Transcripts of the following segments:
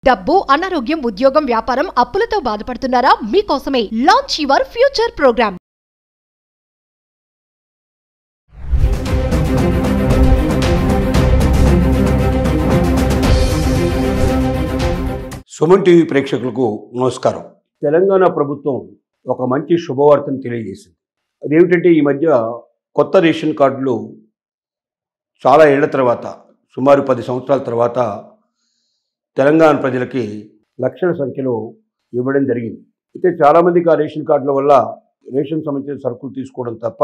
డబ్బు, అనారోగ్యం, ఉద్యోగం, వ్యాపారం, అప్పులతో బాధపడుతున్నారా? మీకోసమే launch your future programme. Suman TV ప్రేక్షకులకు నమస్కారం. తెలంగాణ ప్రభుత్వం ఒక మంచి శుభవార్తను తెలియజేసింది. అదేమిటంటే ఈ మధ్య కొత్త రేషన్ కార్డులు చాలా ఏళ్ల తర్వాత, సుమారు 10 సంవత్సరాల తర్వాత తెలంగాణ ప్రజలకి లక్షల సంఖ్యలో ఇవ్వడం జరిగింది. అయితే చాలామందికి ఆ రేషన్ కార్డుల వల్ల రేషన్ సంబంధించిన సరుకులు తీసుకోవడం తప్ప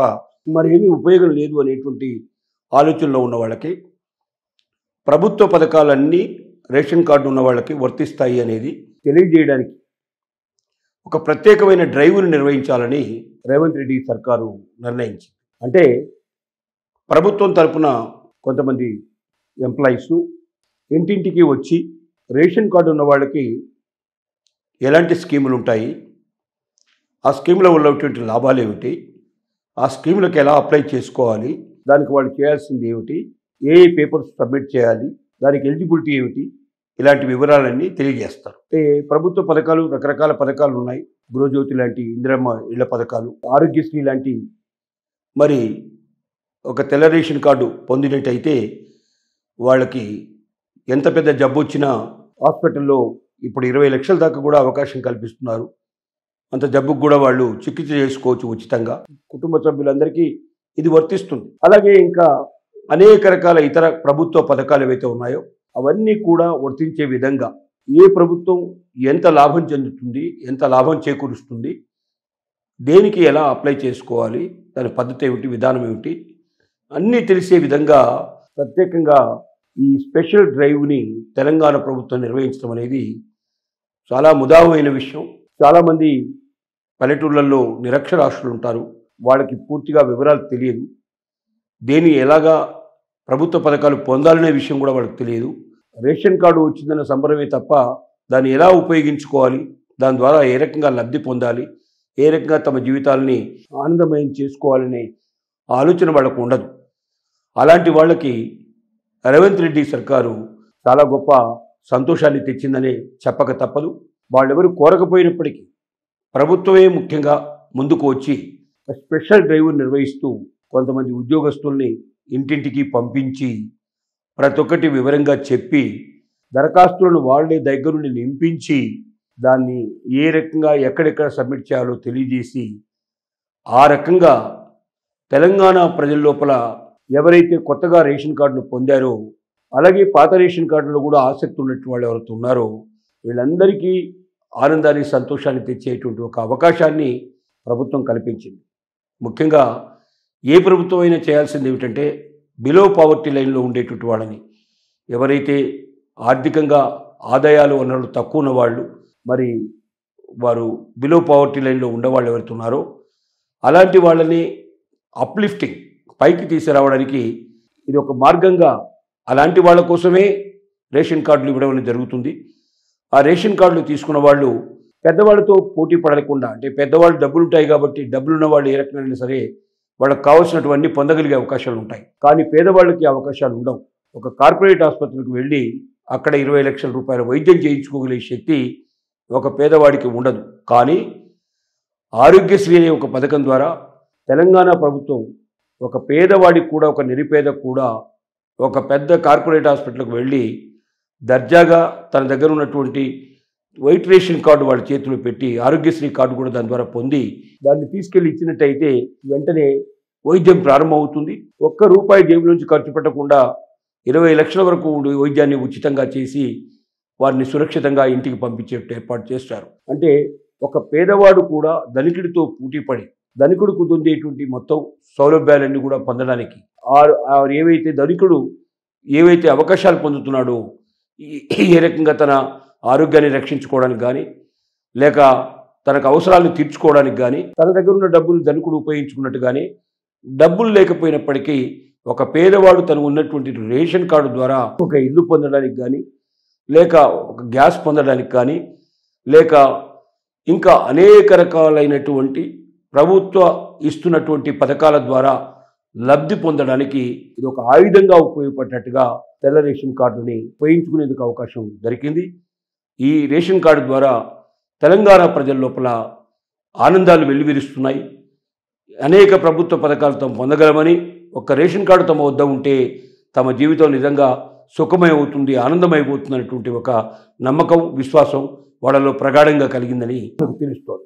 మరేమీ ఉపయోగం లేదు అనేటువంటి ఆలోచనలో ఉన్న వాళ్ళకి ప్రభుత్వ పథకాలన్నీ రేషన్ కార్డు ఉన్న వాళ్ళకి వర్తిస్తాయి అనేది తెలియజేయడానికి ఒక ప్రత్యేకమైన డ్రైవ్ను నిర్వహించాలని రేవంత్ రెడ్డి సర్కారు నిర్ణయించింది. అంటే ప్రభుత్వం తరపున కొంతమంది ఎంప్లాయీస్ ఇంటింటికి వచ్చి రేషన్ కార్డు ఉన్న వాళ్ళకి ఎలాంటి స్కీములు ఉంటాయి, ఆ స్కీముల వల్ల ఉన్నటువంటి లాభాలు ఏమిటి, ఆ స్కీములకు ఎలా అప్లై చేసుకోవాలి, దానికి వాళ్ళు చేయాల్సింది ఏమిటి, ఏ పేపర్స్ సబ్మిట్ చేయాలి, దానికి ఎలిజిబిలిటీ ఏమిటి, ఇలాంటి వివరాలన్నీ తెలియజేస్తారు. అంటే ప్రభుత్వ పథకాలు రకరకాల పథకాలు ఉన్నాయి. గృహజ్యోతి లాంటి ఇందిరమ్మ ఇళ్ల పథకాలు, ఆరోగ్యశ్రీ లాంటి, మరి ఒక తెల్ల రేషన్ కార్డు పొందినట్టయితే వాళ్ళకి ఎంత పెద్ద జబ్బు వచ్చినా హాస్పిటల్లో ఇప్పుడు 20 లక్షల దాకా కూడా అవకాశం కల్పిస్తున్నారు. అంత జబ్బుకు కూడా వాళ్ళు చికిత్స చేసుకోవచ్చు ఉచితంగా. కుటుంబ సభ్యులందరికీ ఇది వర్తిస్తుంది. అలాగే ఇంకా అనేక రకాల ఇతర ప్రభుత్వ పథకాలు ఏవైతే ఉన్నాయో అవన్నీ కూడా వర్తించే విధంగా ఏ ప్రభుత్వం ఎంత లాభం చెందుతుంది, ఎంత లాభం చేకూరుస్తుంది, దేనికి ఎలా అప్లై చేసుకోవాలి, దాని పద్ధతి ఏమిటి, విధానం ఏమిటి అన్నీ తెలిసే విధంగా ప్రత్యేకంగా ఈ స్పెషల్ డ్రైవ్ని తెలంగాణ ప్రభుత్వం నిర్వహించడం అనేది చాలా ముదావమైన విషయం. చాలామంది పల్లెటూళ్ళల్లో నిరక్షరాస్యులు ఉంటారు. వాళ్ళకి పూర్తిగా వివరాలు తెలియదు. దేని ఎలాగా ప్రభుత్వ పథకాలు పొందాలనే విషయం కూడా వాళ్ళకి తెలియదు. రేషన్ కార్డు వచ్చిందన్న సంబరమే తప్ప దాన్ని ఎలా ఉపయోగించుకోవాలి, దాని ద్వారా ఏ రకంగా లబ్ధి పొందాలి, ఏ రకంగా తమ జీవితాలని ఆనందమయం చేసుకోవాలనే ఆలోచన వాళ్ళకు ఉండదు. అలాంటి వాళ్ళకి రేవంత్ రెడ్డి సర్కారు చాలా గొప్ప సంతోషాన్ని తెచ్చిందనే చెప్పక తప్పదు. వాళ్ళెవరు కోరకపోయినప్పటికీ ప్రభుత్వమే ముఖ్యంగా ముందుకు వచ్చి స్పెషల్ డ్రైవ్ నిర్వహిస్తూ కొంతమంది ఉద్యోగస్తుల్ని ఇంటింటికి పంపించి ప్రతి ఒక్కటి వివరంగా చెప్పి దరఖాస్తులను వాళ్ళే దగ్గరుండి నింపించి దాన్ని ఏ రకంగా ఎక్కడెక్కడ సబ్మిట్ చేయాలో తెలియజేసి ఆ రకంగా తెలంగాణ ప్రజల లోపల ఎవరైతే కొత్తగా రేషన్ కార్డును పొందారో, అలాగే పాత రేషన్ కార్డులో కూడా ఆసక్తి ఉన్నట్టు వాళ్ళు ఎవరైతే ఉన్నారో వీళ్ళందరికీ ఆనందాన్ని, సంతోషాన్ని తెచ్చేటువంటి ఒక అవకాశాన్ని ప్రభుత్వం కల్పించింది. ముఖ్యంగా ఏ ప్రభుత్వం అయినా చేయాల్సింది ఏమిటంటే బిలో పావర్టీ లైన్లో ఉండేటువంటి వాళ్ళని, ఎవరైతే ఆర్థికంగా ఆదాయాలు వనరులు తక్కువ ఉన్నవాళ్ళు, మరి వారు బిలో పావర్టీ లైన్లో ఉండేవాళ్ళు ఎవరైతే ఉన్నారో అలాంటి వాళ్ళని అప్లిఫ్టింగ్ పైకి తీసుకురావడానికి ఇది ఒక మార్గంగా అలాంటి వాళ్ళ కోసమే రేషన్ కార్డులు ఇవ్వడం జరుగుతుంది. ఆ రేషన్ కార్డులు తీసుకున్న వాళ్ళు పెద్దవాళ్ళతో పోటీ పడకుండా, అంటే పెద్దవాళ్ళు డబ్బులు ఉంటాయి కాబట్టి డబ్బులున్న వాళ్ళు ఏ రకంగా సరే వాళ్ళకి కావాల్సినటువన్నీ పొందగలిగే అవకాశాలు ఉంటాయి. కానీ పేదవాళ్ళకి అవకాశాలు ఉండవు. ఒక కార్పొరేట్ ఆసుపత్రికి వెళ్ళి అక్కడ 20 లక్షల రూపాయల వైద్యం చేయించుకోగలిగే శక్తి ఒక పేదవాడికి ఉండదు. కానీ ఆరోగ్యశ్రీ అనే ఒక పథకం ద్వారా తెలంగాణ ప్రభుత్వం ఒక పేదవాడికి కూడా, ఒక నిరుపేదకు కూడా ఒక పెద్ద కార్పొరేట్ హాస్పిటల్కి వెళ్ళి దర్జాగా తన దగ్గర ఉన్నటువంటి వైట్ రేషన్ కార్డు వాళ్ళ చేతిలో పెట్టి ఆరోగ్యశ్రీ కార్డు కూడా దాని ద్వారా పొంది దాన్ని తీసుకెళ్ళి ఇచ్చినట్టయితే వెంటనే వైద్యం ప్రారంభమవుతుంది. ఒక్క రూపాయి జేబు నుంచి ఖర్చు పెట్టకుండా 20 లక్షల వరకు వైద్యాన్ని ఉచితంగా చేసి వారిని సురక్షితంగా ఇంటికి పంపించే ఏర్పాటు చేస్తారు. అంటే ఒక పేదవాడు కూడా ధనికుడితో పోటీపడి ధనికుడు పొందేటువంటి మొత్తం సౌలభ్యాలన్నీ కూడా పొందడానికి ఏవైతే ధనికుడు ఏవైతే అవకాశాలు పొందుతున్నాడో, ఏ రకంగా తన ఆరోగ్యాన్ని రక్షించుకోవడానికి కానీ, లేక తనకు అవసరాలను తీర్చుకోవడానికి కానీ, తన దగ్గర ఉన్న డబ్బులు ధనికుడు ఉపయోగించుకున్నట్టు కానీ, డబ్బులు లేకపోయినప్పటికీ ఒక పేదవాడు తను ఉన్నటువంటి రేషన్ కార్డు ద్వారా ఒక ఇల్లు పొందడానికి కానీ, లేక ఒక గ్యాస్ పొందడానికి కానీ, లేక ఇంకా అనేక రకాలైనటువంటి ప్రభుత్వ ఇస్తున్నటువంటి పథకాల ద్వారా లబ్ధి పొందడానికి ఇది ఒక ఆయుధంగా ఉపయోగపడినట్టుగా తెల్ల రేషన్ కార్డుని ఉపయోగించుకునేందుకు అవకాశం దొరికింది. ఈ రేషన్ కార్డు ద్వారా తెలంగాణ ప్రజల లోపల ఆనందాలు వెల్లివిరుస్తున్నాయి. అనేక ప్రభుత్వ పథకాలు తాము పొందగలమని, ఒక్క రేషన్ కార్డు తమ వద్ద ఉంటే తమ జీవితం నిజంగా సుఖమయం అవుతుంది, ఆనందమైపోతుంది అనేటువంటి ఒక నమ్మకం, విశ్వాసం వాళ్ళలో ప్రగాఢంగా కలిగిందని నాకు తెలుస్తోంది.